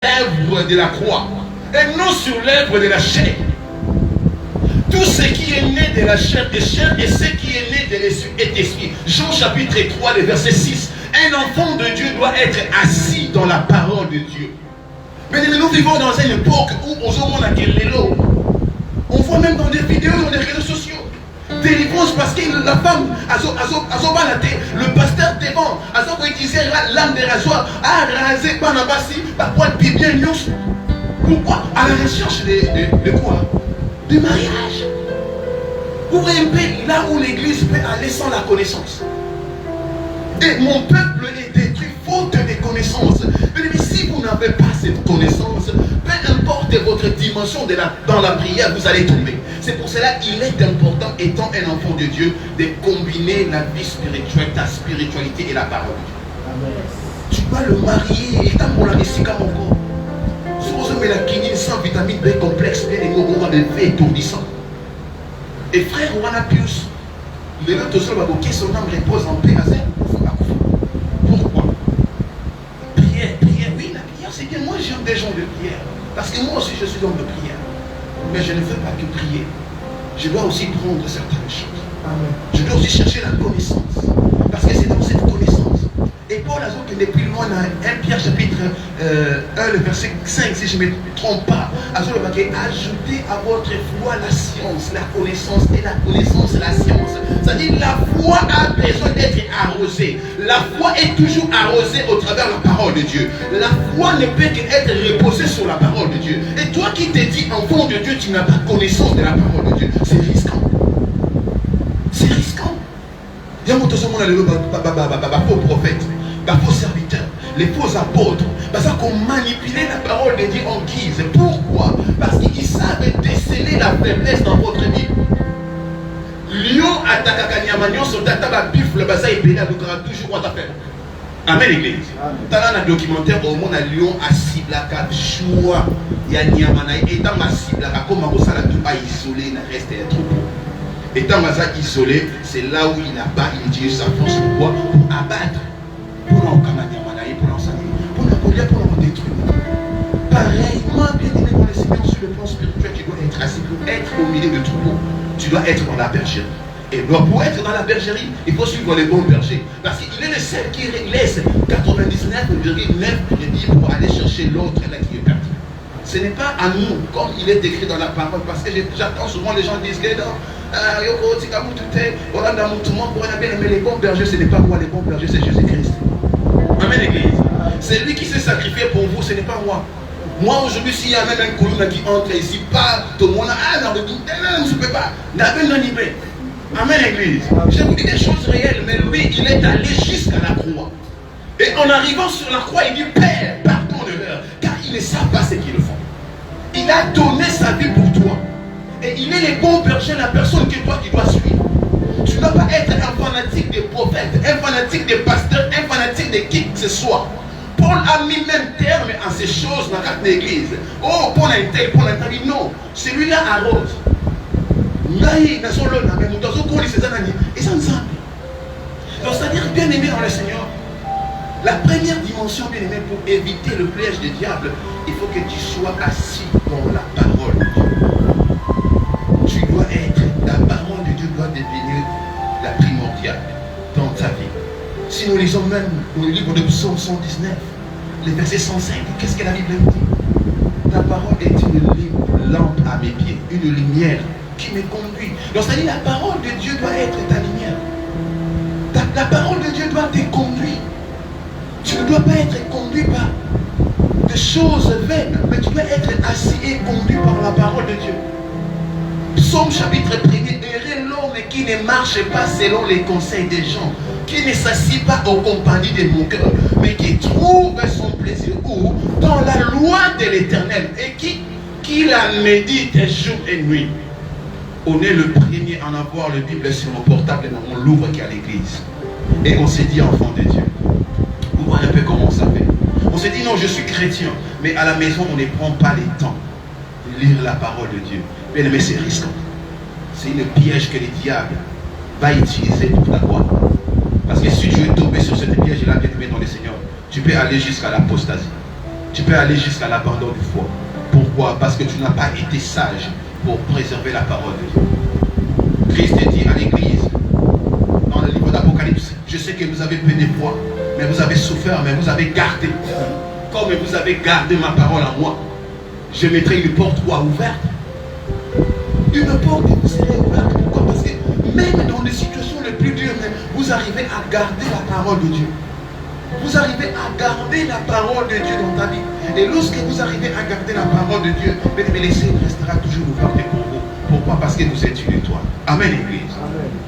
l'œuvre de la croix et non sur l'œuvre de la chair. Tout ce qui est né de la chair est chair et ce qui est né de l'esprit est esprit. Jean chapitre 3, le verset 6. Un enfant de Dieu doit être assis dans la parole de Dieu. Mais nous vivons dans une époque où on voit même dans des vidéos, dans les réseaux sociaux, délivrance parce que la femme, le pasteur devant, a utilisé l'âme de rasoir, a rasé Banabasi, la pointe bien news. Pourquoi? À la recherche de quoi? De mariage. Vous voyez un peu là où l'église peut aller sans la connaissance. Et mon peuple est détruit faute de connaissance. Mais si vous n'avez pas cette connaissance, peu importe votre dimension dans la prière, vous allez tomber. C'est pour cela qu'il est important, étant un enfant de Dieu, de combiner la vie spirituelle, ta spiritualité et la parole de Dieu. Amen. Tu vas le marier, et t'as mon laissika mon corps. Si vous avez la quinine sans vitamine B complexe, bien les mots de V étourdissant. Et frère, on a plus. Les autres seuls qui son âme repose en paix. Pourquoi? Prière, oui, la prière, c'est bien. Moi, j'aime des gens de prière. Parce que moi aussi, je suis homme de prière. Mais je ne fais pas que prier. Je dois aussi prendre certaines choses. Amen. Je dois aussi chercher la connaissance. Parce que c'est dans cette connaissance. Et Paul a dit que depuis loin, dans 1 Pierre chapitre 1, le verset 5, si je ne me trompe pas, ajoutez à votre foi la science, la connaissance, et la connaissance, la science. C'est-à-dire la foi a besoin d'être arrosée. La foi est toujours arrosée au travers de la parole de Dieu. La foi ne peut qu'être reposée sur la parole de Dieu. Et toi qui te dis enfant de Dieu, tu n'as pas connaissance de la parole de Dieu. C'est risquant. C'est risquant. Il y a un faux prophète, faux serviteur, les faux apôtres, parce qu'on manipulait la parole de Dieu en guise. Pourquoi? Parce qu'ils savent déceler la faiblesse dans votre vie. Lion attaque Kanyamagnon, son tata bif, le bazar est pédé, donc toujours quoi t'appelles. Amen, l'église. Dans un documentaire, au monde, à Lyon, à Siblaka, Choua, Yanyamanaï, et dans ma Siblaka, comme on a tout à isoler, il reste un troupeau. Et dans ma isolé, c'est là où il abat, il utilise sa force pour abattre. Pour l'encamademanaï, pour l'enseigner, pour l'encoller, pour l'en détruire. Pareillement, bien aimé dans le Seigneur, sur le plan spirituel, tu dois être assis pour être au milieu de troupeaux. Tu dois être dans la bergerie. Et pour être dans la bergerie, il faut suivre les bons bergers. Parce qu'il est le seul qui laisse 99,9 pour aller chercher l'autre là qui est perdu. Ce n'est pas à nous, comme il est écrit dans la parole. Parce que j'entends souvent les gens disent que non, mais les bons bergers, ce n'est pas moi, les bons bergers, c'est Jésus-Christ. Amen, l'église. C'est lui qui s'est sacrifié pour vous, ce n'est pas moi. Moi, aujourd'hui, s'il y a même un colonne qui entre ici, pas tout le monde, non, je ne peux pas. Amen, l'église. Je vous dis des choses réelles, mais lui, il est allé jusqu'à la croix. Et en arrivant sur la croix, il dit, Père, pardonne-leur, car ils ne savent pas ce qu'ils font. Il a donné sa vie pour toi. Et il est le bon berger, la personne que toi, tu dois suivre. Tu ne dois pas être un fanatique des prophètes, un fanatique des pasteurs, un fanatique de qui que ce soit. Paul a mis même terme à ces choses dans l'église. Oh, Paul a été, Paul a été, non. Celui-là arrose. Donc, c'est-à-dire, bien aimé dans le Seigneur, la première dimension, bien aimé, pour éviter le piège du diable, il faut que tu sois assis dans la parole de Dieu. Tu dois être, la parole de Dieu doit devenir la primordiale dans ta vie. Si nous lisons même dans le livre de Psaume 119, le verset 105, qu'est-ce que la Bible dit? Ta parole est une lampe à mes pieds, une lumière qui me conduit. Donc c'est-à-dire la parole de Dieu doit être ta lumière. La parole de Dieu doit te conduire. Tu ne dois pas être conduit par des choses vaines, mais tu dois être assis et conduit par la parole de Dieu. Psaume chapitre 1er, heureux l'homme qui ne marche pas selon les conseils des gens, qui ne s'assied pas aux compagnies des moqueurs, mais qui trouve son plaisir où? Dans la loi de l'Éternel, et qui la médite jour et nuit. On est le premier à en avoir le Bible sur mon portable, et on l'ouvre qu'à l'église. Et on s'est dit enfant de Dieu. Vous voyez un peu comment ça fait. On s'est dit non, je suis chrétien, mais à la maison, on ne prend pas les temps de lire la parole de Dieu. Mais c'est risquant. C'est une piège que le diable va utiliser pour t'avoir. Parce que si tu es tombé sur cette piège-là, bien aimé dans le Seigneur, tu peux aller jusqu'à l'apostasie. Tu peux aller jusqu'à l'abandon du foie. Pourquoi? Parce que tu n'as pas été sage pour préserver la parole de Dieu. Christ dit à l'église, dans le livre d'Apocalypse, je sais que vous avez peu de foi, mais vous avez souffert, mais vous avez gardé. Comme vous avez gardé ma parole en moi, je mettrai une porte ouverte. Une porte vous serez ouverte. Pourquoi? Parce que même dans les situations les plus dures, vous arrivez à garder la parole de Dieu. Vous arrivez à garder la parole de Dieu dans ta vie. Et lorsque vous arrivez à garder la parole de Dieu, mais l'essai restera toujours ouvert pour vous. Pourquoi? Parce que vous êtes une étoile. Amen, Église. Amen.